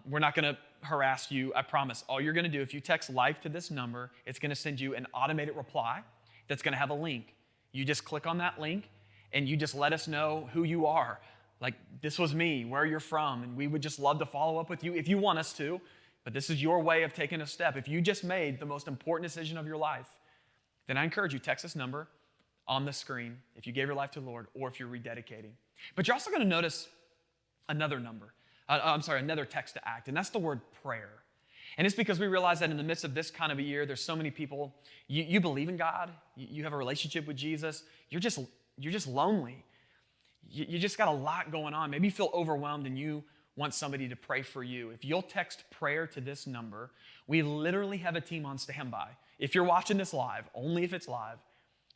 We're not going to harass you, I promise. All you're going to do, if you text LIFE to this number, it's going to send you an automated reply that's going to have a link. You just click on that link and you just let us know who you are. Like, this was me, where you're from, and we would just love to follow up with you if you want us to. But this is your way of taking a step. If you just made the most important decision of your life, then I encourage you, text this number on the screen if you gave your life to the Lord or if you're rededicating. But you're also going to notice another number. Another text to act, and that's the word prayer. And it's because we realize that in the midst of this kind of a year, there's so many people, you believe in God, you have a relationship with Jesus, you're just lonely. You just got a lot going on. Maybe you feel overwhelmed and you want somebody to pray for you. If you'll text prayer to this number, we literally have a team on standby. If you're watching this live, only if it's live,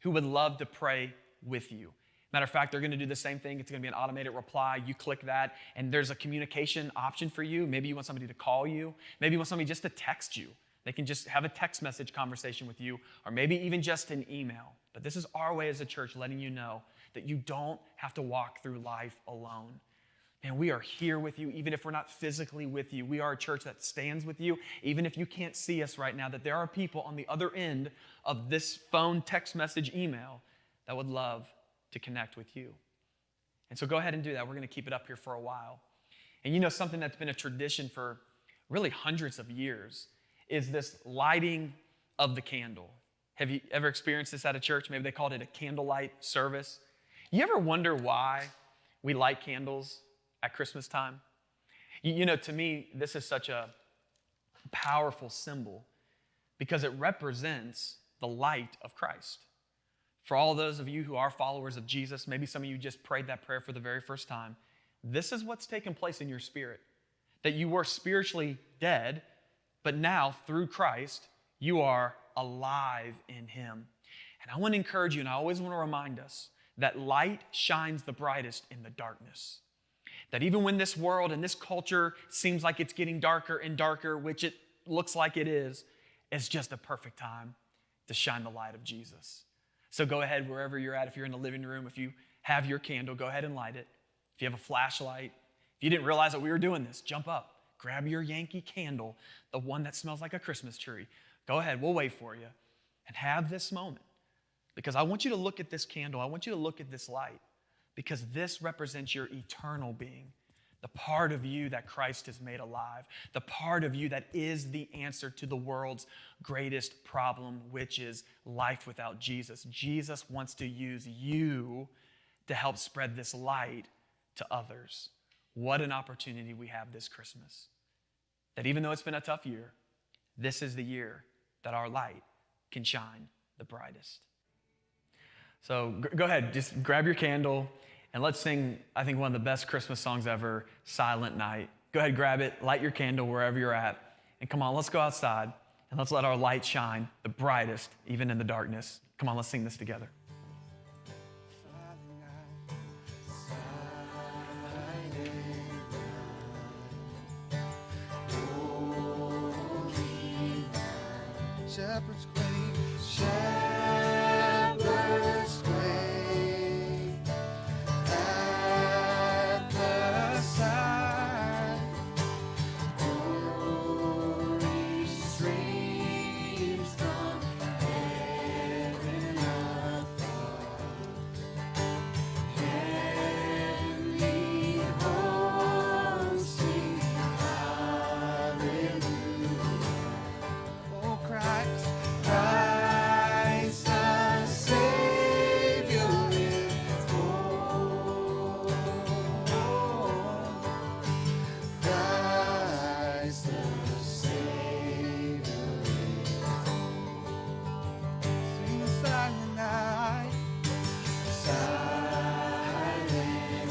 who would love to pray with you. Matter of fact, they're going to do the same thing. It's going to be an automated reply. You click that, and there's a communication option for you. Maybe you want somebody to call you. Maybe you want somebody just to text you. They can just have a text message conversation with you, or maybe even just an email. But this is our way as a church letting you know that you don't have to walk through life alone. And we are here with you, even if we're not physically with you. We are a church that stands with you, even if you can't see us right now, that there are people on the other end of this phone, text message, email that would love to connect with you. And so go ahead and do that. We're going to keep it up here for a while. And you know, something that's been a tradition for really hundreds of years is this lighting of the candle. Have you ever experienced this at a church? Maybe they called it a candlelight service. You ever wonder why we light candles at Christmas time? You know, to me, this is such a powerful symbol because it represents the light of Christ. For all those of you who are followers of Jesus, maybe some of you just prayed that prayer for the very first time, this is what's taken place in your spirit. That you were spiritually dead, but now through Christ, you are alive in Him. And I want to encourage you, and I always want to remind us, that light shines the brightest in the darkness. That even when this world and this culture seems like it's getting darker and darker, which it looks like it is, it's just a perfect time to shine the light of Jesus. So go ahead, wherever you're at, if you're in the living room, if you have your candle, go ahead and light it. If you have a flashlight, if you didn't realize that we were doing this, jump up, grab your Yankee candle, the one that smells like a Christmas tree. Go ahead, we'll wait for you, and have this moment. Because I want you to look at this candle, I want you to look at this light, because this represents your eternal being, the part of you that Christ has made alive, the part of you that is the answer to the world's greatest problem, which is life without Jesus. Jesus wants to use you to help spread this light to others. What an opportunity we have this Christmas. That even though it's been a tough year, this is the year that our light can shine the brightest. So go ahead, just grab your candle and let's sing, I think, one of the best Christmas songs ever, Silent Night. Go ahead, grab it, light your candle wherever you're at, and come on, let's go outside and let's let our light shine the brightest, even in the darkness. Come on, let's sing this together. Shepherd's Queen, Shepherd's Queen, at the side, glory streams from heaven above, heavenly hosts sing hallelujah. Oh, Christ, Christ the Savior is born. Christ the Savior is born. Sing Silent Night, Silent Night,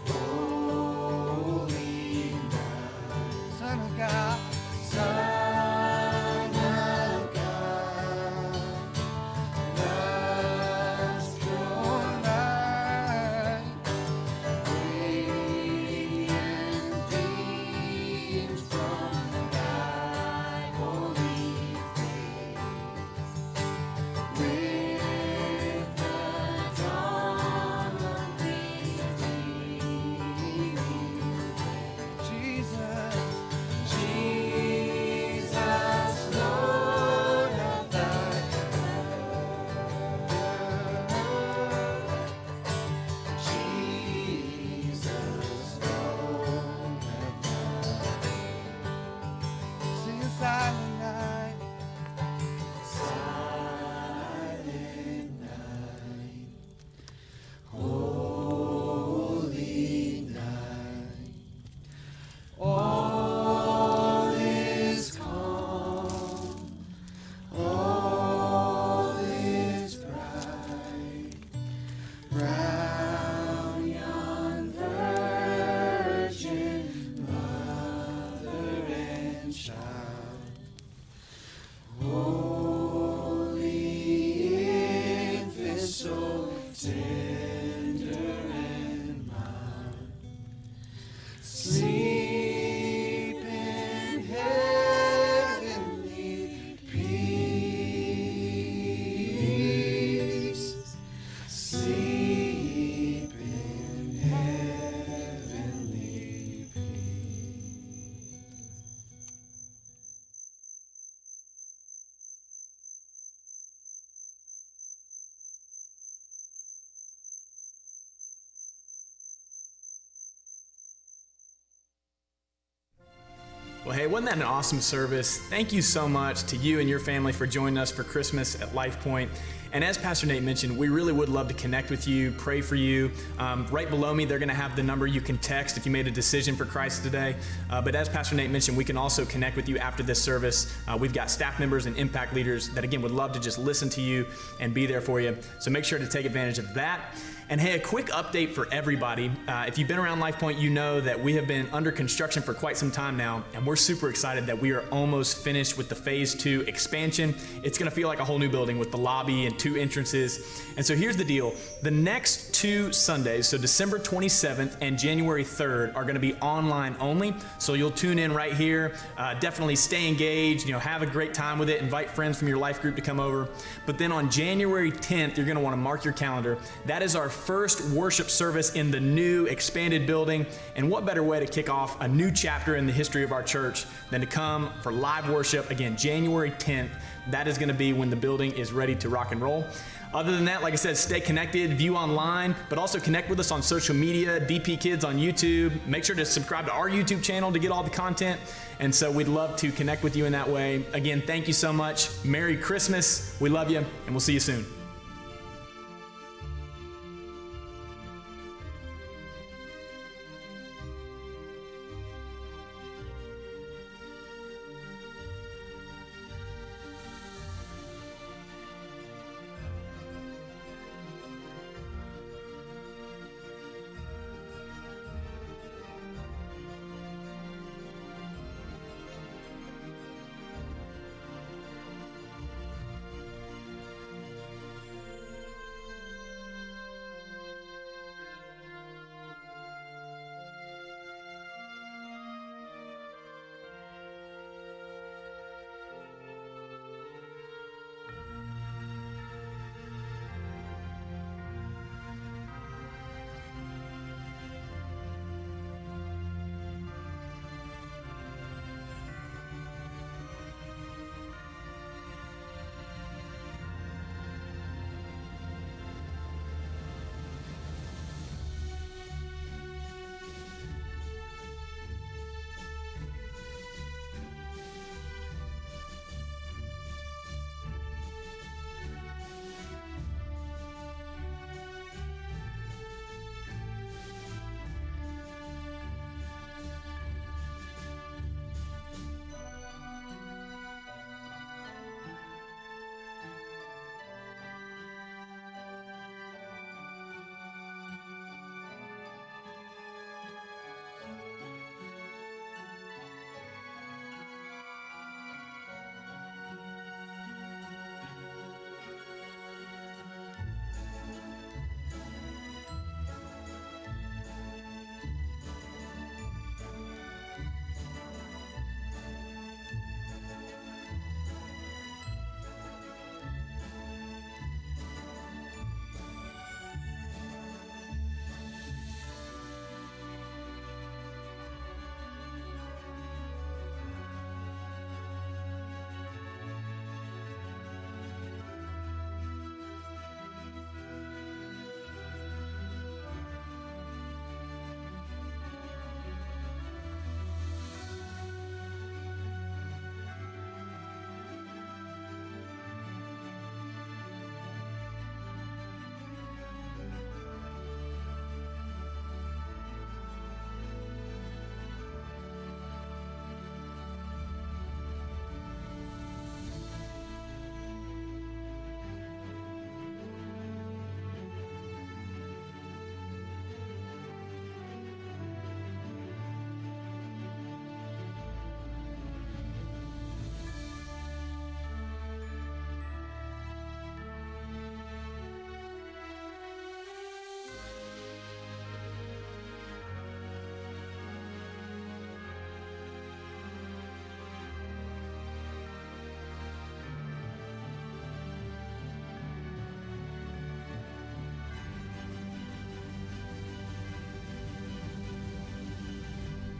Holy Night, Son of God, Son of God, last pure light, radiant beam Well, hey, wasn't that an awesome service? Thank you so much to you and your family for joining us for Christmas at Lifepointe. And as Pastor Nate mentioned, we really would love to connect with you, pray for you. Right below me, they're going to have the number you can text if you made a decision for Christ today. But as Pastor Nate mentioned, we can also connect with you after this service. We've got staff members and impact leaders that, again, would love to just listen to you and be there for you. So make sure to take advantage of that. And hey, a quick update for everybody. If you've been around Lifepointe, you know that we have been under construction for quite some time now, and we're super excited that we are almost finished with the phase 2 expansion. It's gonna feel like a whole new building with the lobby and 2 entrances. And so here's the deal. The next 2 Sundays, so December 27th and January 3rd, are gonna be online only. So you'll tune in right here. Definitely stay engaged, have a great time with it. Invite friends from your life group to come over. But then on January 10th, you're gonna wanna mark your calendar. That is our first worship service in the new expanded building. And what better way to kick off a new chapter in the history of our church than to come for live worship again, January 10th. That is going to be when the building is ready to rock and roll. Other than that, like I said, stay connected, view online, but also connect with us on social media, DP Kids on YouTube. Make sure to subscribe to our YouTube channel to get all the content. And so we'd love to connect with you in that way. Again, thank you so much. Merry Christmas. We love you, and we'll see you soon.